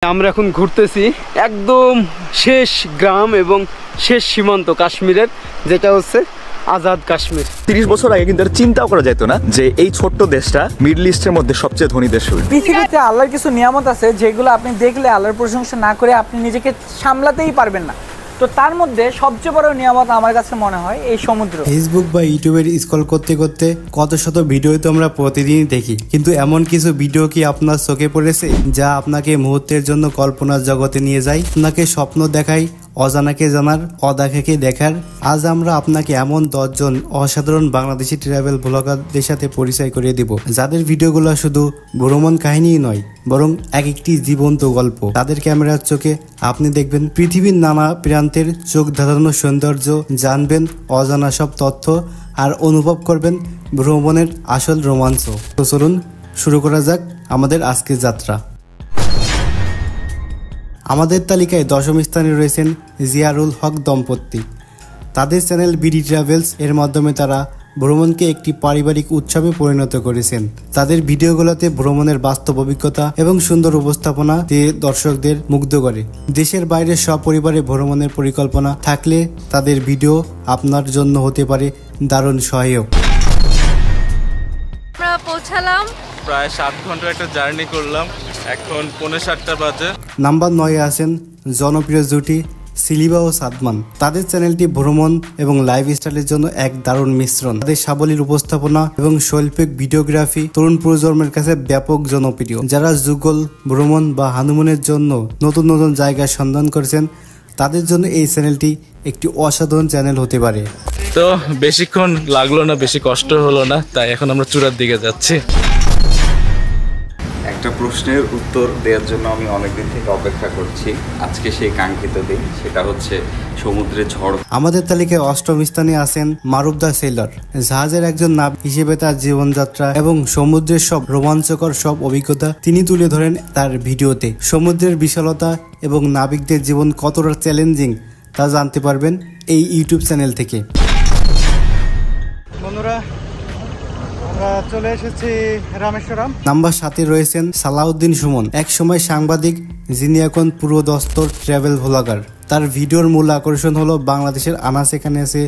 আমরা এখন ঘুরতেছি একদম শেষ গ্রাম এবং শেষ সীমান্ত কাশ্মীরের, যেটা হচ্ছে আজাদ কাশ্মীর। 30 বছর আগে কিন্তু চিন্তাও করা যেত না যে এই ছোট্ট দেশটা মিডল ইস্টের মধ্যে সবচেয়ে ধনী দেশ হবে। পৃথিবীতে আল্লাহর কিছু নিয়ামত আছে যেগুলো আপনি দেখলে আল্লাহর প্রশংসা না করে আপনি নিজেকে সামলাতেই পারবেন না। তো তার মধ্যে সবচেয়ে বড় নিয়ামত আমার কাছে মনে হয় এই সমুদ্র। ফেসবুক বা ইউটিউবের স্ক্রল করতে করতে কত শত ভিডিও তো আমরা প্রতিদিনই দেখি, কিন্তু এমন কিছু ভিডিও কি আপনার চোখে পড়েছে যা আপনাকে মুহূর্তের জন্য কল্পনার জগতে নিয়ে যায়, আপনাকে স্বপ্ন দেখায়, অজানাকে জানার, অদেখাকে দেখার? আজ আমরা আপনাকে এমন 10 জন অসাধারণ বাংলাদেশি ট্রাভেল ব্লগারদের সাথে পরিচয় করিয়ে দিব, যাদের ভিডিওগুলো শুধু ভ্রমণ কাহিনী নয় বরং এক একটি জীবন্ত গল্প। তাদের ক্যামেরার চোখে আপনি দেখবেন পৃথিবীর নানা প্রান্তের চোখ ধাঁধানো সৌন্দর্য, জানবেন অজানা সব তথ্য আর অনুভব করবেন ভ্রমণের আসল রোমাঞ্চ। তো চলুন শুরু করা যাক আমাদের আজকের যাত্রা। আমাদের তালিকায় 10ম স্থানে রয়েছেন জিয়ারুল হক দম্পতি। তাদের চ্যানেল বিডি ট্রাভেলস এর মাধ্যমে তারা ভ্রমণকে একটি পারিবারিক উৎসবে পরিণত করেছেন। তাদের ভিডিওগুলোতে ভ্রমণের বাস্তব অভিজ্ঞতা এবং সুন্দর উপস্থাপনা দিয়ে দর্শকদের মুগ্ধ করে। দেশের বাইরে সপরিবারে ভ্রমণের পরিকল্পনা থাকলে তাদের ভিডিও আপনার জন্য হতে পারে দারুণ সহায়ক। আমরা পৌঁছালাম, প্রায় 7 ঘন্টার একটা জার্নি করলাম, এখন 7:45 বাজে। নাম্বার 9-এ আছেন জনপ্রিয় জুটি সিলিবা ও সাদমান। তাদের চ্যানেলটি ভ্রমণ এবং লাইফস্টাইলের জন্য এক দারুণ মিশ্রণ। তাদের সাবলীল উপস্থাপনা এবং শৈল্পিক ভিডিওগ্রাফি তরুণ প্রজন্মের কাছে ব্যাপক জনপ্রিয়। যারা যুগল ভ্রমণ বা হানিমুনের জন্য নতুন নতুন জায়গার সন্ধান করছেন, তাদের জন্য এই চ্যানেলটি একটি অসাধারণ চ্যানেল হতে পারে। তো বেশিক্ষণ লাগলো না, বেশি কষ্ট হলো না, তাই এখন আমরা চূড়ার দিকে যাচ্ছি। একটা প্রশ্নের উত্তর দেওয়ার জন্য আমি অনেকদিন থেকে অপেক্ষা করছি। আজকে সেই কাঙ্ক্ষিত দিন, সেটা হচ্ছে সমুদ্রের ঝড়। আমাদের তালিকায় 8ম স্থানে আছেন মারুফ দ্য সেলার। জাহাজের একজন নাবিক হিসেবে তার জীবনযাত্রা এবং সমুদ্রের সব রোমাঞ্চকর সব অভিজ্ঞতা তিনি তুলে ধরেন তার ভিডিওতে। সমুদ্রের বিশালতা এবং নাবিকদের জীবন কতটা চ্যালেঞ্জিং তা জানতে পারবেন এই ইউটিউব চ্যানেল থেকে। বন্ধুরা, আমরা চলে এসেছি রামেশ্বরম। নাম্বার 7-এ রয়েছেন সালাউদ্দিন সুমন, এক সময় সাংবাদিক যিনি এখন পুরো দস্তর ট্রাভেল ব্লগার। তার ভিডিওর মূল আকর্ষণ হলো বাংলাদেশের আনাচে কানাচে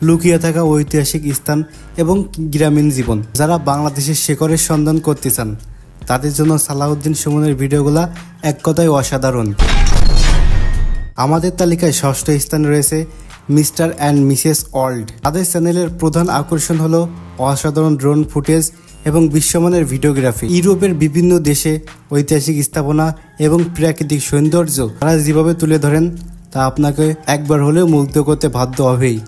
লুকিয়ে থাকা ঐতিহাসিক স্থান এবং গ্রামীণ জীবন। যারা বাংলাদেশের শেকড়ের সন্ধান করতে চান তাদের জন্য সালাউদ্দিন সুমনের ভিডিওগুলো এক কথায় অসাধারণ। আমাদের তালিকায় 6ষ্ঠ স্থানে রয়েছে মিস্টার অ্যান্ড মিসেস ওয়ার্ল্ড। তাদের চ্যানেলের প্রধান আকর্ষণ হলো অসাধারণ ড্রোন ফুটেজ এবং বিশ্বমানের ভিডিওগ্রাফি। ইউরোপের বিভিন্ন দেশে ঐতিহাসিক স্থাপনা এবং প্রাকৃতিক সৌন্দর্য তারা যেভাবে তুলে ধরেন তা আপনাকে একবার হলেও মুগ্ধ করতে বাধ্য হবেই।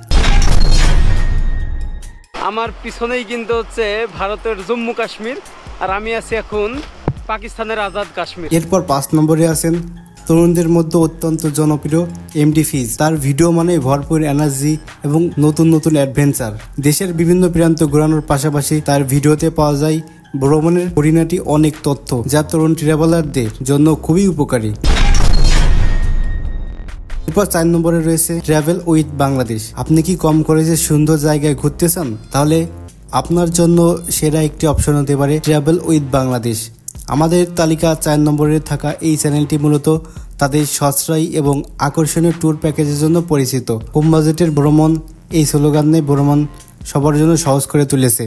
আমার পিছনেই কিন্তু হচ্ছে ভারতের জম্মু কাশ্মীর, আর আমি আছি এখন পাকিস্তানের আজাদ কাশ্মীর। এরপর 5 নম্বরে আছেন তরুণদের মধ্যে অত্যন্ত জনপ্রিয় এমডি ফিজ। তার ভিডিও মানে ভরপুর এনার্জি এবং নতুন নতুন অ্যাডভেঞ্চার। দেশের বিভিন্ন প্রান্ত ঘোরানোর পাশাপাশি তার ভিডিওতে পাওয়া যায় ভ্রমণের পরিণতি অনেক তথ্য, যা তরুণ ট্রাভেলারদের জন্য খুবই উপকারী। এরপর 4 নম্বরে রয়েছে ট্রাভেল উইথ বাংলাদেশ। আপনি কি কম খরচে সুন্দর জায়গায় ঘুরতে চান? তাহলে আপনার জন্য সেরা একটি অপশন হতে পারে ট্রাভেল উইথ বাংলাদেশ। আমাদের তালিকা 4 নম্বরে থাকা এই চ্যানেলটি মূলত তাদের সাশ্রয়ী এবং আকর্ষণীয় ট্যুর প্যাকেজের জন্য পরিচিত। কম বাজেটের ভ্রমণ এই স্লোগানে ভ্রমণ সবার জন্য সহজ করে তুলেছে।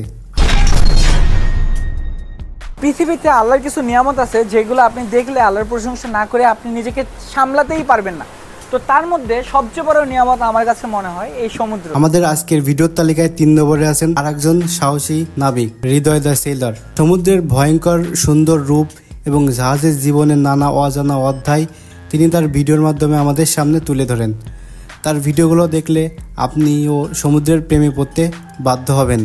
পৃথিবীতে আল্লাহর কিছু নিয়ামত আছে যেগুলো আপনি দেখলে আল্লাহর প্রশংসা না করে আপনি নিজেকে সামলাতেই পারবেন না। তো তার মধ্যে সবচেয়ে বড় নিয়ামত আমার কাছে মনে হয় এই সমুদ্র। আমাদের আজকের ভিডিওর তালিকায় 3 নম্বরে আছেন আরেকজন সাহসী নাবিক, হৃদয় দ্য সেলার। সমুদ্রের ভয়ঙ্কর সুন্দর রূপ এবং জাহাজের জীবনের নানা অজানা অধ্যায় তিনি তার ভিডিওর মাধ্যমে আমাদের সামনে তুলে ধরেন। তার ভিডিওগুলো দেখলে আপনিও সমুদ্রের প্রেমে পড়তে বাধ্য হবেন।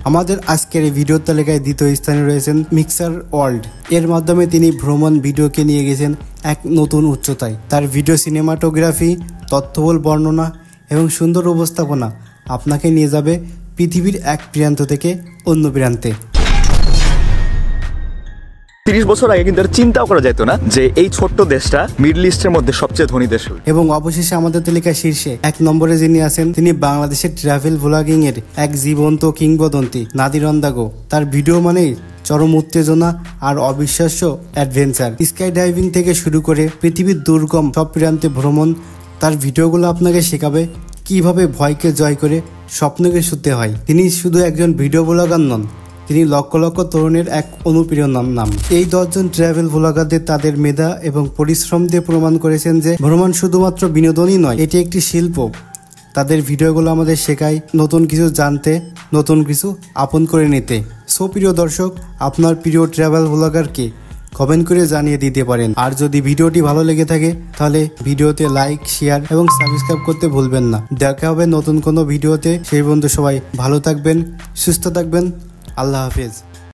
আমাদের আজকের এই ভিডিওর তালিকায় 2য় স্থানে রয়েছেন মিক্সার ওয়ার্ল্ড। এর মাধ্যমে তিনি ভ্রমণ ভিডিওকে নিয়ে গেছেন এক নতুন উচ্চতায়। তার ভিডিও সিনেমাটোগ্রাফি, তথ্যবহুল বর্ণনা এবং সুন্দর উপস্থাপনা আপনাকে নিয়ে যাবে পৃথিবীর এক প্রান্ত থেকে অন্য প্রান্তে। 30 বছর আগে কিন্তু চিন্তাও করা যেত না যে এই ছোট্ট দেশটা মিডল ইস্টের মধ্যে সবচেয়ে ধনী দেশ হবে। এবং অবশেষে আমাদের তালিকায় শীর্ষে 1 নম্বরে যিনি আছেন তিনি বাংলাদেশের ট্রাভেল ব্লগিং এর এক জীবন্ত কিংবদন্তি নাদির অন্দাগো। তার ভিডিও মানেই চরম উত্তেজনা আর অবিশ্বাস্য অ্যাডভেঞ্চার। স্কাই ডাইভিং থেকে শুরু করে পৃথিবীর দুর্গম সব প্রান্তে ভ্রমণ। তার ভিডিওগুলো আপনাকে শেখাবে কিভাবে ভয়কে জয় করে স্বপ্নকে ছুঁতে হয়। তিনি শুধু একজন ভিডিও ব্লগার নন, তিনি লক্ষ লক্ষ তরুণের এক অনুপ্রেরণার নাম। এই 10 জন ট্রাভেল ব্লগারদের তাদের মেধা এবং পরিশ্রম দিয়ে প্রমাণ করেছেন যে ভ্রমণ শুধুমাত্র বিনোদনই নয়, এটি একটি শিল্প। তাদের ভিডিওগুলো আমাদের শেখায় নতুন কিছু জানতে, নতুন কিছু আপন করে নিতে। সো প্রিয় দর্শক, আপনার প্রিয় ট্রাভেল ব্লগারকে কমেন্ট করে জানিয়ে দিতে পারেন। আর যদি ভিডিওটি ভালো লেগে থাকে তাহলে ভিডিওতে লাইক, শেয়ার এবং সাবস্ক্রাইব করতে ভুলবেন না। দেখা হবে নতুন কোনো ভিডিওতে। সেই পর্যন্ত সবাই ভালো থাকবেন, সুস্থ থাকবেন। আল্লাহ হাফেজ।